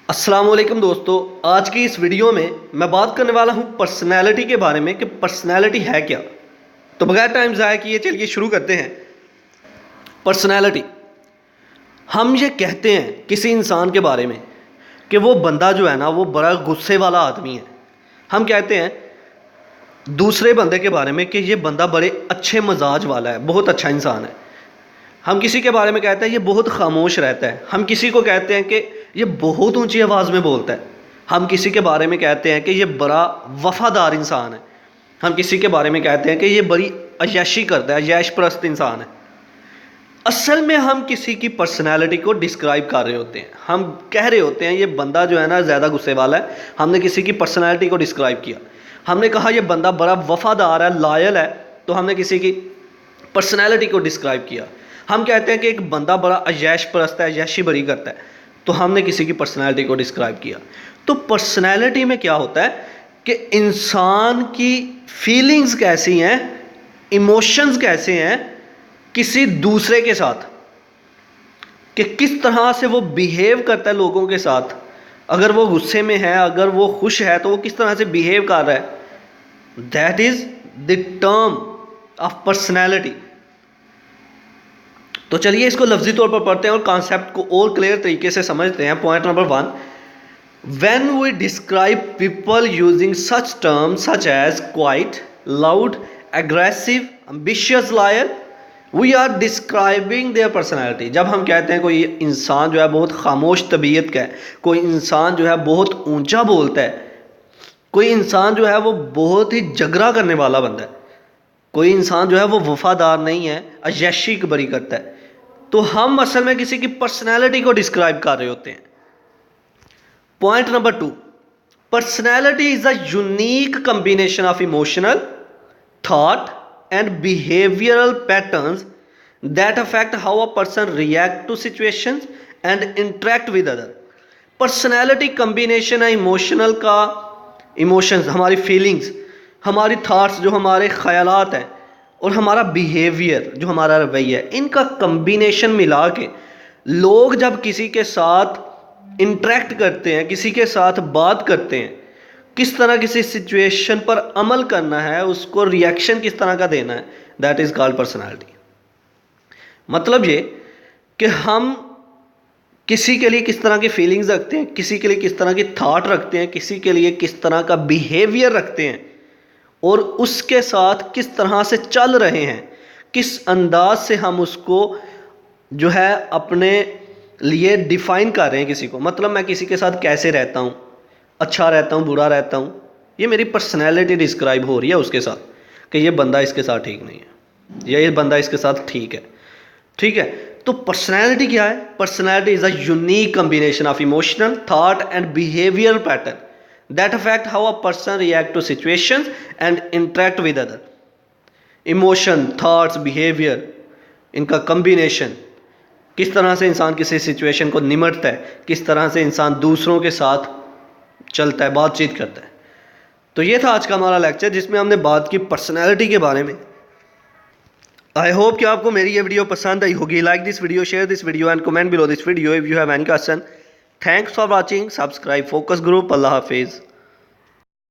अस्सलाम वालेकुम दोस्तों, आज की इस वीडियो में मैं बात करने वाला हूँ पर्सनैलिटी के बारे में कि पर्सनैलिटी है क्या। तो बगैर टाइम ज़ाया किए चलिए शुरू करते हैं। पर्सनैलिटी, हम ये कहते हैं किसी इंसान के बारे में कि वो बंदा जो है ना वो बड़ा गुस्से वाला आदमी है। हम कहते हैं दूसरे बंदे के बारे में कि ये बंदा बड़े अच्छे मजाज वाला है, बहुत अच्छा इंसान है। हम किसी के बारे में कहते हैं ये बहुत खामोश रहता है। हम किसी को कहते हैं कि ये बहुत ऊंची आवाज़ में बोलता है। हम किसी के बारे में कहते हैं कि ये बड़ा वफादार इंसान है। हम किसी के बारे में कहते हैं कि ये बड़ी अय्याशी करता है, अय्याश परस्त इंसान है। असल में हम किसी की पर्सनैलिटी को डिस्क्राइब कर रहे होते हैं। हम कह रहे होते हैं ये बंदा जो है ना ज़्यादा गुस्से वाला है। हमने किसी की पर्सनैलिटी को डिस्क्राइब किया, हमने कहा ये बंदा बड़ा वफादार है, लायल है, तो हमने किसी की पर्सनैलिटी को डिस्क्राइब किया। हम कहते हैं कि एक बंदा बड़ा अय्याश परस्त है, अय्याशी बड़ी करता है, तो हमने किसी की पर्सनैलिटी को डिस्क्राइब किया। तो पर्सनैलिटी में क्या होता है कि इंसान की फीलिंग्स कैसी हैं, इमोशंस कैसे हैं किसी दूसरे के साथ, कि किस तरह से वो बिहेव करता है लोगों के साथ। अगर वो गुस्से में है, अगर वो खुश है, तो वो किस तरह से बिहेव कर रहा है। That is the term of personality. तो चलिए इसको लफ्जी तौर पर पढ़ते हैं और कॉन्सेप्ट को और क्लियर तरीके से समझते हैं। Point number 1, when we describe people using such terms such as quiet, loud, aggressive, ambitious, loyal, we are describing their personality. जब हम कहते हैं कोई इंसान जो है बहुत खामोश तबीयत का है, कोई इंसान जो है बहुत ऊंचा बोलता है, कोई इंसान जो है वो बहुत ही झगड़ा करने वाला बंदा है, कोई इंसान जो है वो वफादार नहीं है, अय्याशी बड़ी करता है, तो हम असल में किसी की पर्सनैलिटी को डिस्क्राइब कर रहे होते हैं। Point number 2, personality is a unique combination of emotional, thought and behavioural patterns that affect how a person react to situations and interact with other. Personality combination है इमोशनल का, इमोशंस हमारी feelings, हमारी thoughts जो हमारे ख्यालात हैं, और हमारा बिहेवियर जो हमारा रवैया है, इनका कम्बिनेशन मिला के लोग जब किसी के साथ इंटरेक्ट करते हैं, किसी के साथ बात करते हैं, किस तरह किसी सिचुएशन पर अमल करना है, उसको रिएक्शन किस तरह का देना है, दैट इज़ कॉल्ड पर्सनैलिटी। मतलब ये कि हम किसी के लिए किस तरह की फीलिंग्स रखते हैं, किसी के लिए किस तरह की थॉट रखते हैं, किसी के लिए किस तरह का बिहेवियर रखते हैं, और उसके साथ किस तरह से चल रहे हैं, किस अंदाज से हम उसको जो है अपने लिए डिफ़ाइन कर रहे हैं किसी को। मतलब मैं किसी के साथ कैसे रहता हूँ, अच्छा रहता हूँ, बुरा रहता हूँ, ये मेरी पर्सनैलिटी डिस्क्राइब हो रही है उसके साथ कि ये बंदा इसके साथ ठीक नहीं है या ये बंदा इसके साथ ठीक है। ठीक है, तो पर्सनैलिटी क्या है? Personality is a unique combination of emotional, thought and behaviour pattern that affect how a person react to situations and interact with other. Emotion, thoughts, behavior, इनका combination, किस तरह से इंसान किसी सिचुएशन को निमटता है, किस तरह से इंसान दूसरों के साथ चलता है, बातचीत करता है। तो ये था आज का हमारा लेक्चर जिसमें हमने बात की पर्सनैलिटी के बारे में। आई होप कि आपको मेरी ये वीडियो पसंद आई होगी। Like this video, share this video and comment below this video if you have any question. Thanks for watching, subscribe focus group. अल्लाह हाफिज़।